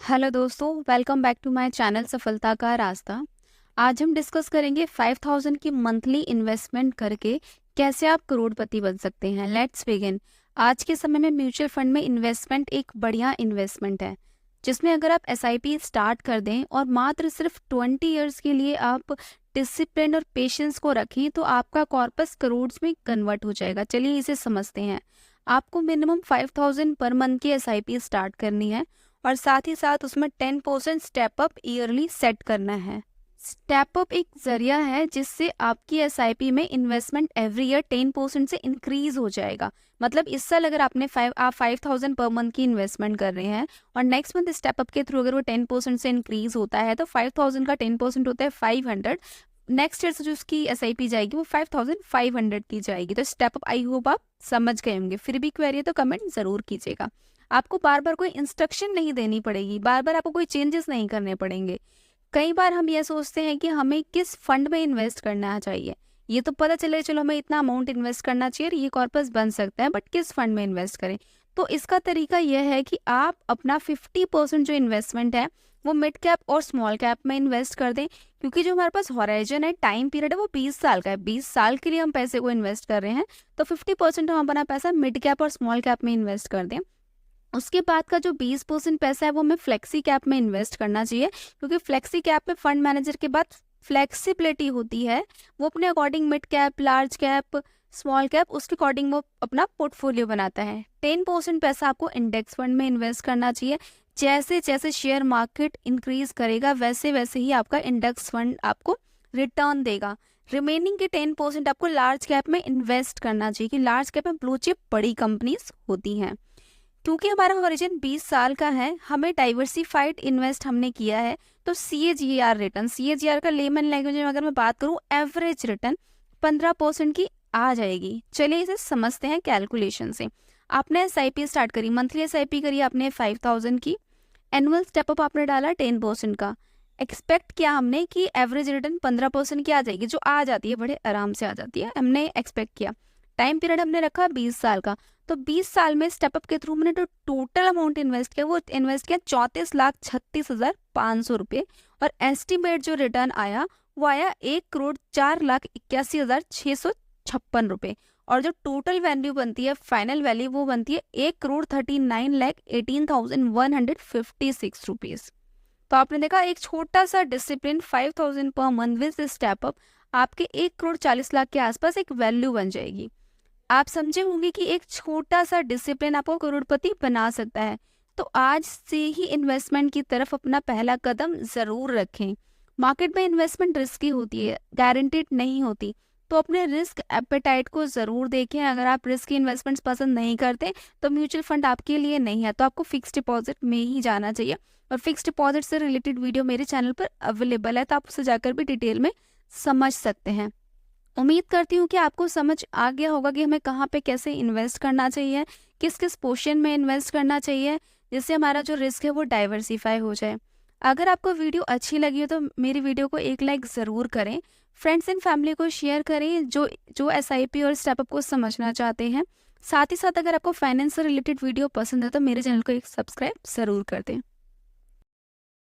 Hello दोस्तों, welcome back to my channel सफलता का रास्ता। आज हम डिस्कस करेंगे 5000 की मंथली इन्वेस्टमेंट करके कैसे आप करोड़पति बन सकते हैं। Let's begin. आज के समय में म्यूचुअल फंड में इन्वेस्टमेंट एक बढ़िया इन्वेस्टमेंट है, जिसमें अगर आप एसआईपी स्टार्ट कर दें और मात्र सिर्फ 20 इयर्स के लिए आप डिसिप्लिन और पेशेंस को रखें तो आपका कॉर्पस करोड़ में कन्वर्ट हो जाएगा। चलिए इसे समझते हैं। आपको मिनिमम 5000 पर मंथ की एसआईपी स्टार्ट करनी है और साथ ही साथ उसमें 10% स्टेप अप ईयरली सेट करना है। स्टेप अप एक जरिया है जिससे आपकी एसआईपी में इन्वेस्टमेंट एवरी ईयर 10% से इंक्रीज हो जाएगा। मतलब इस साल अगर आप 5000 पर मंथ की इन्वेस्टमेंट कर रहे हैं और नेक्स्ट मंथ स्टेप अप के थ्रू अगर वो 10% से इंक्रीज होता है तो 5000 का 10% होता है 500। नेक्स्ट ईयर से जो उसकी एसआईपी जाएगी वो 5500 की जाएगी। तो स्टेप अप आई होप आप समझ गए होंगे। फिर भी क्वेरी है तो कमेंट जरूर कीजिएगा। आपको बार बार कोई इंस्ट्रक्शन नहीं देनी पड़ेगी, बार बार आपको कोई चेंजेस नहीं करने पड़ेंगे। कई बार हम ये सोचते हैं कि हमें किस फंड में इन्वेस्ट करना चाहिए। ये तो पता चले चलो हमें इतना अमाउंट इन्वेस्ट करना चाहिए और ये कॉर्पस बन सकता है, बट किस फंड में इन्वेस्ट करें। तो इसका तरीका यह है कि आप अपना 50% जो इन्वेस्टमेंट है वो मिड कैप और स्मॉल कैप में इन्वेस्ट कर दें, क्योंकि जो हमारे पास हॉराइजन है, टाइम पीरियड है, वो 20 साल का है। 20 साल के लिए हम पैसे को इन्वेस्ट कर रहे हैं, तो 50% हम अपना पैसा मिड कैप और स्मॉल कैप में इन्वेस्ट कर दें। उसके बाद का जो 20% पैसा है वो हमें फ्लेक्सी कैप में इन्वेस्ट करना चाहिए, क्योंकि फ्लेक्सी कैप में फंड मैनेजर के बाद फ्लेक्सिबिलिटी होती है। वो अपने according mid cap, large cap, small cap, उसके अकॉर्डिंग वो अपना पोर्टफोलियो बनाता है। 10% पैसा आपको इंडेक्स फंड में इन्वेस्ट करना चाहिए। जैसे जैसे शेयर मार्केट इंक्रीज करेगा वैसे वैसे ही आपका इंडेक्स फंड आपको रिटर्न देगा। रिमेनिंग के 10% आपको लार्ज कैप में इन्वेस्ट करना चाहिए, कि लार्ज कैप में ब्लू चिप बड़ी कंपनीज होती हैं। क्योंकि हमारा हॉरिजन 20 साल का है, हमें डाइवर्सिफाइड इन्वेस्ट हमने किया है, तो CAGR रिटर्न, CAGR का लेमन लैंग्वेज में अगर मैं बात करूं, एवरेज रिटर्न 15% की आ जाएगी। चलिए इसे समझते हैं कैलकुलेशन से। आपने SIP स्टार्ट करी, मंथली SIP करी आपने 5000 की, एनुअल स्टेपअप आपने डाला 10% का। एक्सपेक्ट किया हमने कि एवरेज रिटर्न 15% की आ जाएगी, जो आ जाती है, बड़े आराम से आ जाती है, हमने एक्सपेक्ट किया। टाइम पीरियड हमने रखा 20 साल का, तो 20 साल में स्टेपअप के थ्रू हमने जो टोटल अमाउंट इन्वेस्ट किया वो इन्वेस्ट किया 34,36,500 रुपये। और एस्टिमेट जो रिटर्न आया वो आया 1,04,81,656 रुपये। और जो टोटल वैल्यू बनती है, फाइनल वैल्यू, वो बनती है 1,39,18,156 रुपीज़। तो आपने देखा, एक छोटा सा discipline 5000 per month with step up आपके 1,40,00,000 के आसपास एक वैल्यू बन जाएगी। आप समझे होंगे कि एक छोटा सा डिसिप्लिन आपको करोड़पति बना सकता है। तो आज से ही इन्वेस्टमेंट की तरफ अपना पहला कदम जरूर रखें। मार्केट में इन्वेस्टमेंट रिस्की होती है, गारंटीड नहीं होती, तो अपने रिस्क एपेटाइट को जरूर देखें। अगर आप रिस्की इन्वेस्टमेंट्स पसंद नहीं करते तो म्यूचुअल फंड आपके लिए नहीं है, तो आपको फिक्स डिपॉजिट में ही जाना चाहिए। और फिक्स डिपॉजिट से रिलेटेड वीडियो मेरे चैनल पर अवेलेबल है, तो आप उसे जाकर भी डिटेल में समझ सकते हैं। उम्मीद करती हूँ कि आपको समझ आ गया होगा कि हमें कहाँ पे कैसे इन्वेस्ट करना चाहिए, किस किस पोर्शन में इन्वेस्ट करना चाहिए, जिससे हमारा जो रिस्क है वो डाइवर्सिफाई हो जाए। अगर आपको वीडियो अच्छी लगी हो तो मेरी वीडियो को एक लाइक ज़रूर करें। फ्रेंड्स एंड फैमिली को शेयर करें जो जो SIP और स्टेपअप को समझना चाहते हैं। साथ ही साथ अगर आपको फाइनेंस से रिलेटेड वीडियो पसंद है तो मेरे चैनल को एक सब्सक्राइब ज़रूर कर दें।